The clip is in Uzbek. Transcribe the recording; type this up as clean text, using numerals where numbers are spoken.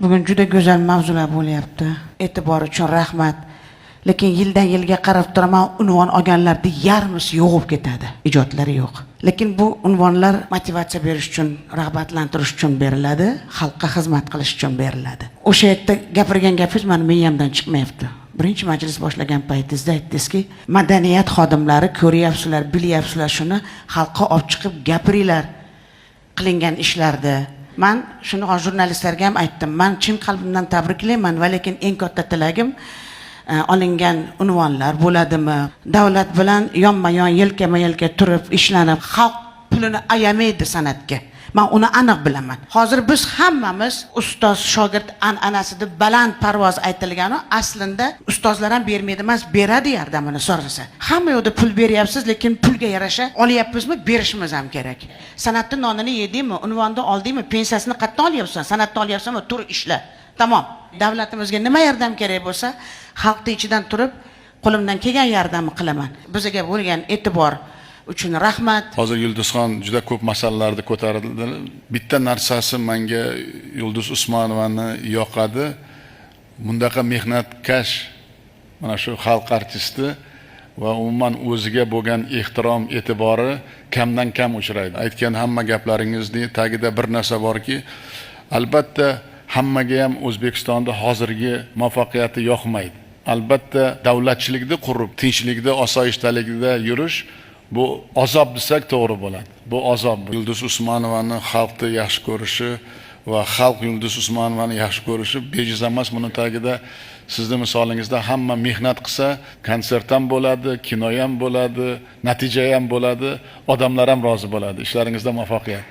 Bugun juda go'zal mavzular bo'lyapti. E'tibor uchun rahmat. Lekin yildan yilga qarab turaman, unvon olganlarda yarmisi yo'qib ketadi. Ijodlari yo'q. Lekin bu unvonlar motivatsiya berish uchun, rag'batlantirish uchun beriladi, xalqqa xizmat qilish uchun beriladi. O'sha yerda gapirgan gapingiz meni miyamdan chiqmayapti. Birinchi majlis boshlagan paytingizda aytdingizki, madaniyat xodimlari ko'ryapsizlar, bilyapsizlar, shuni xalqqa olib chiqib gapiringlar qilingan ishlarda. Men shuni jurnalistlarga ham aytdim. Men chin qalbimdan tabriklayman va lekin eng katta tilagim olingan unvonlar bo'ladimi? Davlat bilan yonma-yon, yelkama-yelka turib ishlanib, xalq pulini ayamaydi san'atga. Men uni aniq bilaman. Hozir biz hammamiz ustoz shogird an'anasida baland parvoz aytilgani, aslida ustozlar ham bermaydi emas, beradi yordamini so'rasa. Hamma yo'da pul beryapsiz, lekin pulga yarasha olyapmizmi, berishimiz ham kerak. San'atning nonini yedingmi, unvonni oldingmi, pensiyasini qayerdan olyapsan? San'atdan olyapsanmi, tur ishla. Tamom. Davlatimizga nima yordam kerak bo'lsa, xalqning ichidan turib, qo'limdan kelgan yordamni qilaman. Bizga bo'lgan e'tibor uchun rahmat. Hozir Yulduzxon juda ko'p masalalarni ko'tardi. Bitta narsasi menga Yulduz Usmonovani yoqadi. Bundaqa mehnatkash mana shu xalq artisti va umuman o'ziga bo'lgan ehtirom, e'tibori kamdan kam uchraydi. Aytgan hamma gaplaringizning tagida bir narsa borki, albatta hammaga ham O'zbekistonda hozirgi muvaffaqiyati yoqmaydi. Albatta davlatchilikni qurib, tinchlikda, osoyishtalikda yurish bu azob desak to'g'ri bo'ladi. Bu azob. Yulduz Usmonovani xalqni yaxshi ko'rishi va xalq Yulduz Usmonovani yaxshi ko'rishi bejiz emas. Buning tagida sizning misolingizda hamma mehnat qilsa, konsert ham bo'ladi, kino ham bo'ladi, natija ham bo'ladi, odamlar ham rozi bo'ladi. Ishlaringizda muvaffaqiyat.